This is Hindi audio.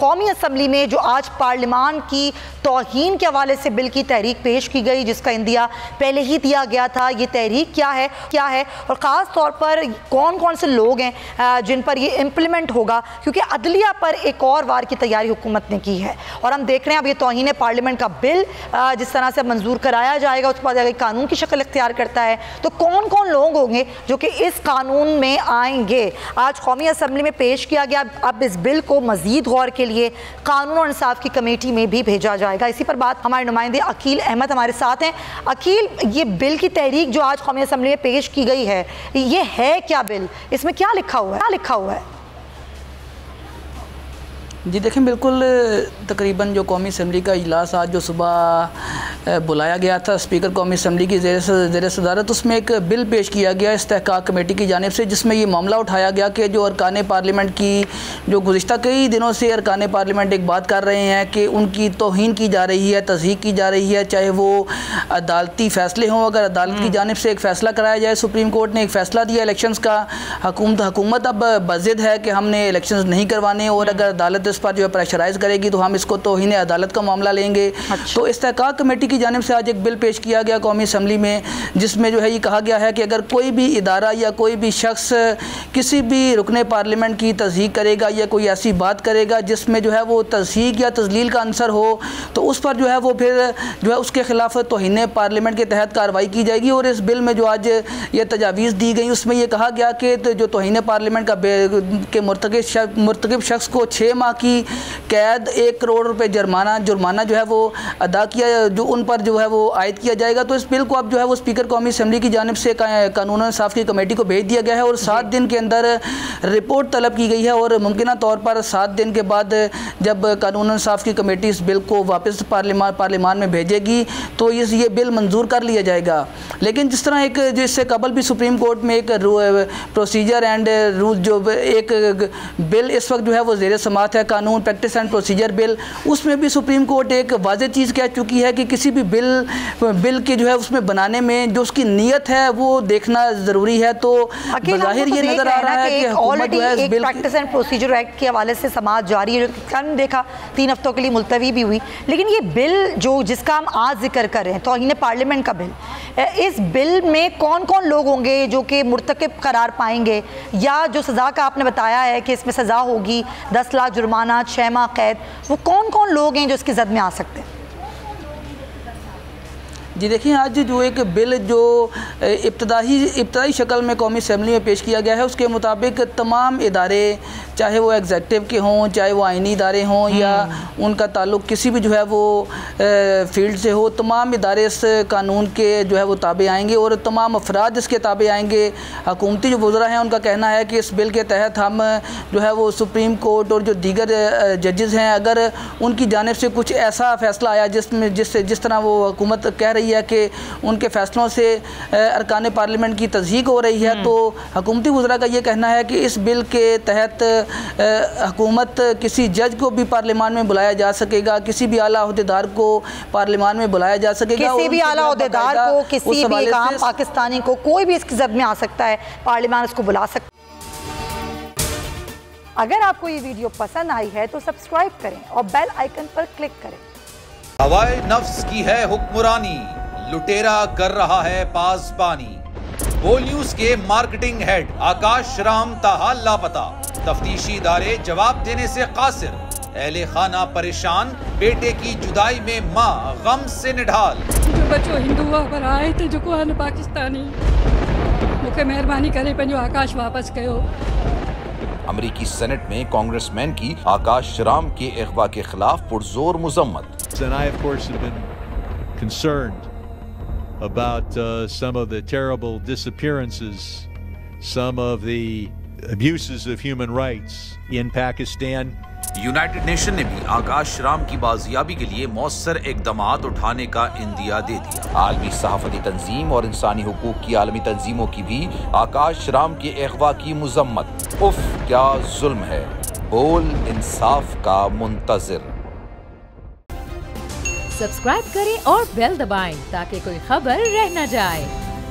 कौमी असम्बली में जो आज पार्लियामान की तौहीन के हवाले से बिल की तहरीक पेश की गई, जिसका इंदिया पहले ही दिया गया था, ये तहरीक क्या है और ख़ास तौर पर कौन कौन से लोग हैं जिन पर ये इम्प्लीमेंट होगा, क्योंकि अदलिया पर एक और वार की तैयारी हुकूमत ने की है। और हम देख रहे हैं अब ये तौहीन पार्लियामेंट का बिल जिस तरह से मंजूर कराया जाएगा, उसके बाद अगर कानून की शक्ल इख्तियार करता है तो कौन कौन लोग होंगे जो कि इस कानून में आएंगे। आज कौमी असम्बली में पेश किया गया, अब इस बिल को मज़ीद गौर के लिए कानून और इंसाफ की कमेटी में भी भेजा जाएगा। इसी पर बात हमारे नुमाइंदे अकील अहमद हमारे साथ हैं। अकील, ये बिल की तहरीक जो आज कौमी असम्बली में पेश की गई है, ये है क्या बिल, इसमें क्या लिखा हुआ है? जी देखें, बिल्कुल तकरीबन जो कौमी असम्बली का इजलास आज जो सुबह बुलाया गया था स्पीकर कौमी असम्बली की ज़ेर सदारत, उसमें एक बिल पेश किया गया इस्तेहकाक कमेटी की जानिब से, जिसमें ये मामला उठाया गया कि जो अरकान पार्लियामेंट की जो गुज़िश्ता कई दिनों से अरकान पार्लियामेंट एक बात कर रहे हैं कि उनकी तौहीन की जा रही है, तज़हीक की जा रही है, चाहे वो अदालती फ़ैसले हों। अगर अदालत की जानिब से एक फ़ैसला कराया जाए, सुप्रीम कोर्ट ने एक फ़ैसला दिया इलेक्शंस का, हुकूमत अब बज़िद है कि हमने इलेक्शंस नहीं करवाने, और अगर अदालत इस पर जो है प्रेशराइज़ करेगी तो हम इसको तौहीन अदालत का मामला लेंगे। तो इस्तेहकाक कमेटी की जानिब से आज एक बिल पेश किया गया कौमी असम्बली में, जिसमें जो है ये कहा गया है कि अगर कोई भी इदारा या कोई भी शख्स किसी भी रुकने पार्लियामेंट की तज़हीक करेगा या कोई ऐसी बात करेगा जिसमें जो है वो तज़हीक या तज़लील का अंसर हो, तो उस पर जो है वो फिर जो है उसके ख़िलाफ़ तौहीन पार्लियामेंट के तहत कार्रवाई की जाएगी। और इस बिल में जो आज ये तजावीज़ दी गई, उसमें यह कहा गया कि जो तौहीन पार्लियामेंट के मुर्तकिब शख्स को 6 माह की कैद, 1 करोड़ रुपए जुर्माना जो है वो अदा किया, जो उन पर जो है वो आयद किया जाएगा। तो इस बिल को अब जो है वो स्पीकर कौमी असम्बली की जानिब से कानून इंसाफ की कमेटी को भेज दिया गया है और 7 दिन के अंदर रिपोर्ट तलब की गई है, और मुमकिन तौर पर 7 दिन के बाद जब कानून इंसाफ की कमेटी इस बिल को वापस पार्लियामान में भेजेगी तो ये बिल मंजूर कर लिया जाएगा। लेकिन जिस तरह एक जिससे कबल भी सुप्रीम कोर्ट में एक प्रोसीजर एंड रूल जो एक बिल इस वक्त जो है वो ज़ेर समाअत है, कानून प्रैक्टिस एंड प्रोसीजर बिल, उसमें भी सुप्रीम कोर्ट एक वाज़ेह चीज़ कह चुकी है कि किसी भी बिल के जो है उसमें बनाने में जो उसकी नीयत है वो देखना ज़रूरी है। तो बज़ाहिर ये नज़र आ रहा है कि ऑलरेडी एक प्रैक्टिस एंड प्रोसीजर एक्ट के हवाले से समाअत जारी है, जो हमने देखा 3 हफ्तों के लिए मुलतवी भी हुई। लेकिन ये बिल जिसका हम आज जिक्र कर रहे हैं, तौहीन पार्लियामेंट का बिल, इस बिल में कौन कौन लोग होंगे जो कि मुर्तकिब करार पाएंगे, या जो सज़ा का आपने बताया है कि इसमें सज़ा होगी 10 लाख जुर्माना, 6 माह कैद, वो कौन कौन लोग हैं जो इसकी जद में आ सकते हैं? जी देखिए, आज जो एक बिल जो इब्तदाई शक्ल में कौमी असम्बली में पेश किया गया है, उसके मुताबिक तमाम इदारे, चाहे वो एग्जेक्टिव के हों, चाहे वो आइनी इदारे हों या उनका ताल्लुक़ किसी भी जो है वो फील्ड से हो, तमाम इदारे इस कानून के जो है वो ताबे आएंगे और तमाम अफराद इसके ताबे आएंगे। हुकूमती जो वज़रा हैं उनका कहना है कि इस बिल के तहत हम जो है वो सुप्रीम कोर्ट और जो दीगर जजेज़ हैं, अगर उनकी जानिब से कुछ ऐसा फ़ैसला आया जिस तरह वो हुकूमत कह रही है कि उनके फ़ैसलों से अरकान पार्लियामेंट की तज़हीक हो रही है, तो हुकूमती वज़रा का ये कहना है कि इस बिल के तहत हुकूमत किसी जज को भी पार्लियामान में बुलाया जा सकेगा, किसी भी आला अहदेदार को पार्लियामान में बुलाया जा सकेगा, किसी भी आला अहदेदार को, किसी भी एक आम पाकिस्तानी को, कोई भी इसकी जद में आ सकता है, पार्लियामान उसको बुला सकता है। अगर आपको ये वीडियो पसंद आई है तो सब्सक्राइब करें और बेल आइकन पर क्लिक करें। हवाए नफ्स की है हुक्मरानी, लुटेरा कर रहा है पासबानी। बोल न्यूज के मार्केटिंग हेड आकाश राम ताहा लापता, तफ्तीशी इदारे जवाब देने से कासिर, अहले खाना परेशान, बेटे की जुदाई में माँ गम से निढाल। जो बच्चों हिंदू पर आए थे जो को पाकिस्तानी, मुझे मेहरबानी करे पंहिंजो आकाश वापस कयो। अमेरिकी सेनेट में कांग्रेसमैन की आकाश राम के अगवा के खिलाफ पुरजोर मुजम्मत। And I, of course, have been concerned about some of the terrible disappearances, some of the abuses of human rights in Pakistan. United nation ने भी आकाश राम की बाजियाबी के लिए मौसर इकदामात उठाने का इंदिया दे दिया। आलमी सहाफती तंजीम और इंसानी हुकूक की आलमी तंजीमों की भी आकाश राम के अगवा की मुजम्मत। उफ, क्या जुल्म है, बोल इंसाफ का मुंतजिर। सब्सक्राइब करें और बेल दबाएं ताकि कोई खबर रह न जाए।